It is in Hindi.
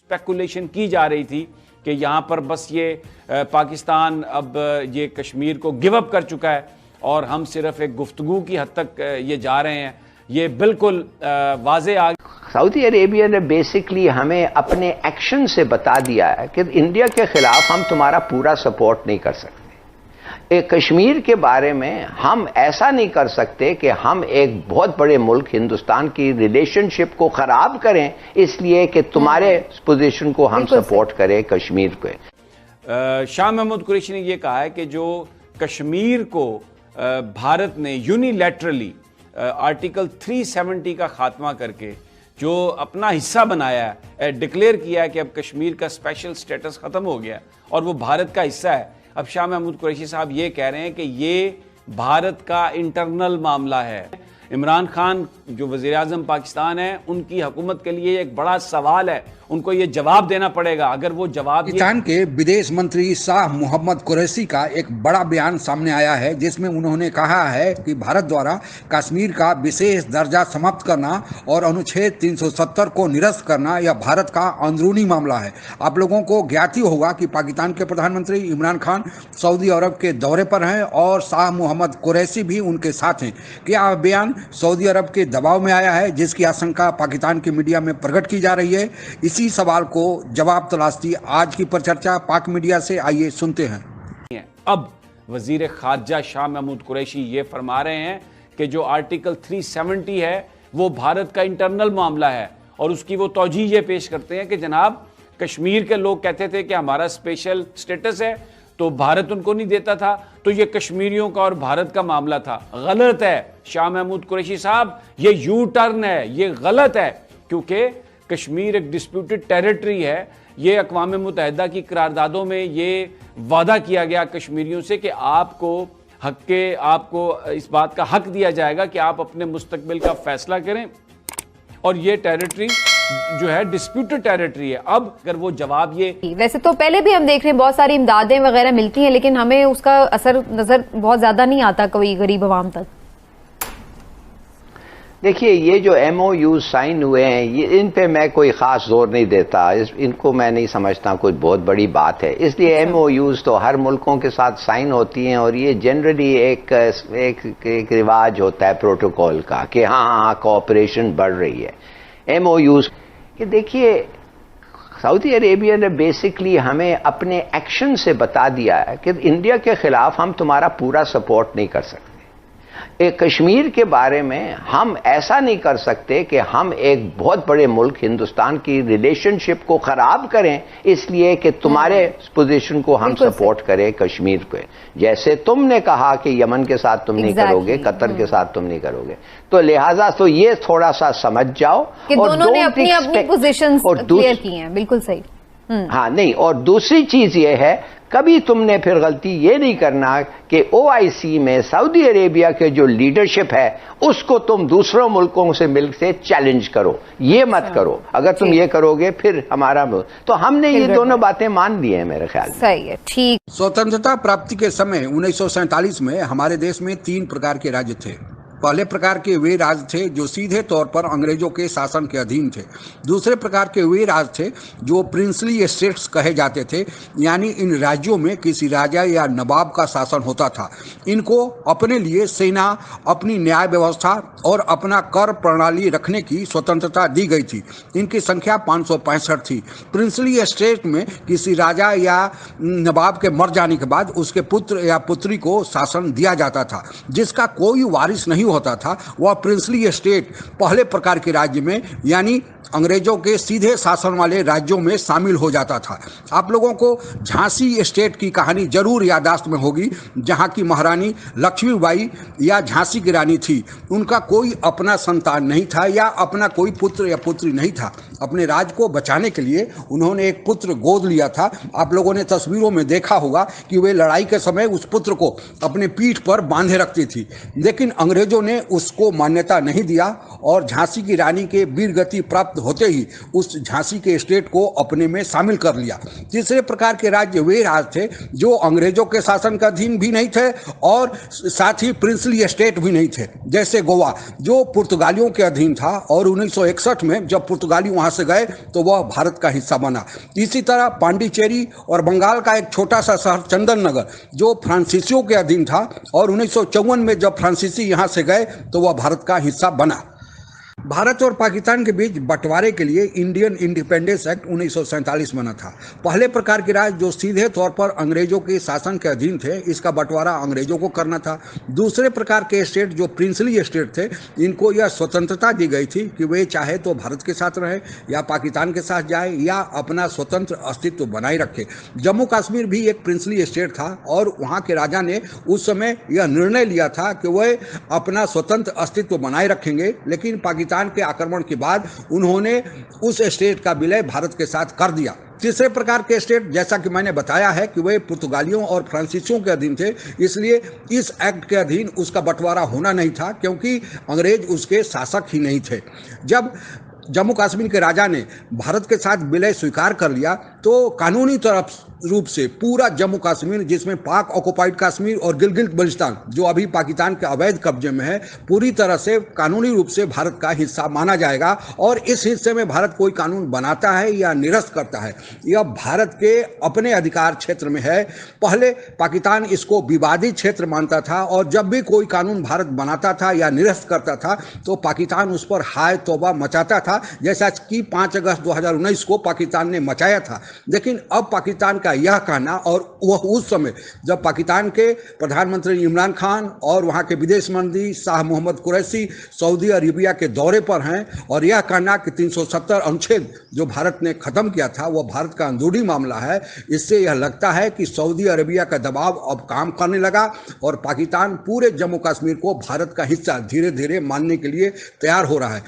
स्पेकुलेशन की जा रही थी कि यहाँ पर बस ये पाकिस्तान अब ये कश्मीर को गिव अप कर चुका है और हम सिर्फ एक गुफ्तगू की हद तक ये जा रहे हैं, ये बिल्कुल वाज़े आ। सऊदी अरेबिया ने बेसिकली हमें अपने एक्शन से बता दिया है कि इंडिया के खिलाफ हम तुम्हारा पूरा सपोर्ट नहीं कर सकते। एक कश्मीर के बारे में हम ऐसा नहीं कर सकते कि हम एक बहुत बड़े मुल्क हिंदुस्तान की रिलेशनशिप को खराब करें इसलिए कि तुम्हारे पोजीशन को हम सपोर्ट करें कश्मीर पे। शाह महमूद कुरैशी ने यह कहा है कि जो कश्मीर को भारत ने यूनिलैटरली आर्टिकल 370 का खात्मा करके जो अपना हिस्सा बनाया है, डिक्लेयर किया है कि अब कश्मीर का स्पेशल स्टेटस खत्म हो गया और वो भारत का हिस्सा है। अब शाह महमूद कुरैशी साहब ये कह रहे हैं कि ये भारत का इंटरनल मामला है। इमरान खान जो वज़ीर आज़म पाकिस्तान है, उनकी हुकूमत के लिए एक बड़ा सवाल है, उनको ये जवाब देना पड़ेगा। अगर वो जवाब पाकिस्तान के विदेश मंत्री शाह मोहम्मद कुरैशी का एक बड़ा बयान सामने आया है जिसमें उन्होंने कहा है कि भारत द्वारा कश्मीर का विशेष दर्जा समाप्त करना और अनुच्छेद 370 को निरस्त करना यह भारत का अंदरूनी मामला है। आप लोगों को ज्ञात ही होगा कि पाकिस्तान के प्रधानमंत्री इमरान खान सऊदी अरब के दौरे पर हैं और शाह मोहम्मद कुरैशी भी उनके साथ हैं। क्या बयान सऊदी अरब के दबाव में आया है जिसकी आशंका पाकिस्तान की मीडिया में प्रकट की जा रही है? इसी सवाल को जवाब तलाशती आज की परिचर्चा पाक मीडिया से, आइए सुनते हैं। अब वजीर खारजा शाह महमूद कुरैशी ये फरमा रहे हैं कि जो आर्टिकल 370 है वो भारत का इंटरनल मामला है और उसकी वो तौजीह ये पेश करते हैं कि जनाब कश्मीर के लोग कहते थे कि हमारा स्पेशल स्टेटस है तो भारत उनको नहीं देता था, तो ये कश्मीरियों का और भारत का मामला था। गलत है शाह महमूद कुरैशी साहब, ये यू टर्न है, ये गलत है, क्योंकि कश्मीर एक डिस्प्यूटेड टेरिटरी है। ये अक़वाम मुत्तहिदा की करारदादों में ये वादा किया गया कश्मीरियों से कि आपको इस बात का हक दिया जाएगा कि आप अपने मुस्तकबिल का फैसला करें और ये टेरिटरी जो है डिस्प्यूटेड टेरिटरी है। अब अगर वो जवाब ये, वैसे तो पहले भी हम देख रहे हैं बहुत सारी इमदादें वगैरह मिलती हैं लेकिन हमें उसका असर नजर बहुत ज्यादा नहीं आता कोई गरीब आवाम तक। देखिए ये जो MOU साइन हुए हैं ये इन पे मैं कोई ख़ास जोर नहीं देता, इनको मैं नहीं समझता कोई बहुत बड़ी बात है। इसलिए MOUs तो हर मुल्कों के साथ साइन होती हैं और ये जनरली एक रिवाज होता है प्रोटोकॉल का कि हाँ कोऑपरेशन बढ़ रही है। MOUs कि देखिए सऊदी अरेबिया ने बेसिकली हमें अपने एक्शन से बता दिया है कि इंडिया के खिलाफ हम तुम्हारा पूरा सपोर्ट नहीं कर सकते। एक कश्मीर के बारे में हम ऐसा नहीं कर सकते कि हम एक बहुत बड़े मुल्क हिंदुस्तान की रिलेशनशिप को खराब करें इसलिए कि तुम्हारे पोजीशन को हम सपोर्ट करें कश्मीर पे। जैसे तुमने कहा कि यमन के साथ तुम नहीं करोगे, कतर के साथ तुम नहीं करोगे, तो लिहाजा तो ये थोड़ा सा समझ जाओ कि और दोनों ने अपनी अपनी पोजीशंस क्लियर की हैं। बिल्कुल सही। हाँ नहीं, और दूसरी चीज ये है कभी तुमने फिर गलती ये नहीं करना कि OIC में सऊदी अरेबिया के जो लीडरशिप है उसको तुम दूसरों मुल्कों से मिल से चैलेंज करो, ये मत करो। अगर तुम ये करोगे फिर हमारा तो हमने ये दोनों बातें मान ली है मेरे ख्याल में। सही है, ठीक। स्वतंत्रता प्राप्ति के समय 1947 में हमारे देश में 3 प्रकार के राज्य थे। पहले प्रकार के वे राज्य थे जो सीधे तौर पर अंग्रेजों के शासन के अधीन थे। दूसरे प्रकार के वे राज्य थे जो प्रिंसली स्टेट्स कहे जाते थे, यानी इन राज्यों में किसी राजा या नवाब का शासन होता था। इनको अपने लिए सेना, अपनी न्याय व्यवस्था और अपना कर प्रणाली रखने की स्वतंत्रता दी गई थी। इनकी संख्या 565 थी। प्रिंसली स्टेट में किसी राजा या नवाब के मर जाने के बाद उसके पुत्र या पुत्री को शासन दिया जाता था। जिसका कोई वारिस नहीं होता था वह प्रिंसली स्टेट पहले प्रकार के राज्य में यानी अंग्रेजों के सीधे शासन वाले राज्यों में शामिल हो जाता था। आप लोगों को झांसी स्टेट की कहानी जरूर याददाश्त में होगी, जहां की महारानी लक्ष्मीबाई या झांसी की रानी थी। उनका कोई अपना संतान नहीं था या अपना कोई पुत्र या पुत्री नहीं था। अपने राज को बचाने के लिए उन्होंने एक पुत्र गोद लिया था। आप लोगों ने तस्वीरों में देखा होगा कि वे लड़ाई के समय उस पुत्र को अपने पीठ पर बांधे रखती थी। लेकिन अंग्रेजों अंग्रेजों ने उसको मान्यता नहीं दिया और झांसी की रानी के वीरगति प्राप्त होते ही उस झांसी के स्टेट को अपने में शामिल कर लिया। तीसरे प्रकार के राज्य वे राज्य थे जो अंग्रेजों के शासन का अधीन भी नहीं थे और साथ ही प्रिंसली स्टेट भी नहीं थे, जैसे गोवा जो पुर्तगालियों के अधीन था और 1961 में जब पुर्तगाली वहां से गए तो वह भारत का हिस्सा बना। इसी तरह पांडिचेरी और बंगाल का एक छोटा सा शहर चंदन नगर जो फ्रांसीसियों के अधीन था और 1954 में जब फ्रांसीसी यहां से गए तो वह भारत का हिस्सा बना। भारत और पाकिस्तान के बीच बंटवारे के लिए इंडियन इंडिपेंडेंस एक्ट 1947 बना था। पहले प्रकार के राज्य जो सीधे तौर पर अंग्रेजों के शासन के अधीन थे, इसका बंटवारा अंग्रेजों को करना था। दूसरे प्रकार के स्टेट जो प्रिंसली स्टेट थे, इनको यह स्वतंत्रता दी गई थी कि वे चाहे तो भारत के साथ रहे या पाकिस्तान के साथ जाए या अपना स्वतंत्र अस्तित्व बनाए रखे। जम्मू कश्मीर भी एक प्रिंसली स्टेट था और वहाँ के राजा ने उस समय यह निर्णय लिया था कि वे अपना स्वतंत्र अस्तित्व बनाए रखेंगे, लेकिन पाकिस्तान के आक्रमण के बाद उन्होंने उस स्टेट का विलय भारत के साथ कर दिया। तीसरे प्रकार के स्टेट जैसा कि मैंने बताया है कि वे पुर्तगालियों और फ्रांसीसियों के अधीन थे, इसलिए इस एक्ट के अधीन उसका बंटवारा होना नहीं था क्योंकि अंग्रेज उसके शासक ही नहीं थे। जब जम्मू कश्मीर के राजा ने भारत के साथ विलय स्वीकार कर लिया तो कानूनी तरफ रूप से पूरा जम्मू कश्मीर, जिसमें पाक ऑक्युपाइड कश्मीर और गिलगित बल्टिस्तान जो अभी पाकिस्तान के अवैध कब्जे में है, पूरी तरह से कानूनी रूप से भारत का हिस्सा माना जाएगा और इस हिस्से में भारत कोई कानून बनाता है या निरस्त करता है, यह भारत के अपने अधिकार क्षेत्र में है। पहले पाकिस्तान इसको विवादित क्षेत्र मानता था और जब भी कोई कानून भारत बनाता था या निरस्त करता था तो पाकिस्तान उस पर हाय तौबा मचाता था, जैसा कि 5 अगस्त 2019 को पाकिस्तान ने मचाया था। लेकिन अब पाकिस्तान का यह कहना, और वह उस समय जब पाकिस्तान के प्रधानमंत्री इमरान खान और वहां के विदेश मंत्री शाह मोहम्मद कुरैशी सऊदी अरेबिया के दौरे पर हैं, और यह कहना कि 370 अनुच्छेद जो भारत ने खत्म किया था वह भारत का अंदरूनी मामला है, इससे यह लगता है कि सऊदी अरेबिया का दबाव अब काम करने लगा और पाकिस्तान पूरे जम्मू कश्मीर को भारत का हिस्सा धीरे धीरे मानने के लिए तैयार हो रहा है।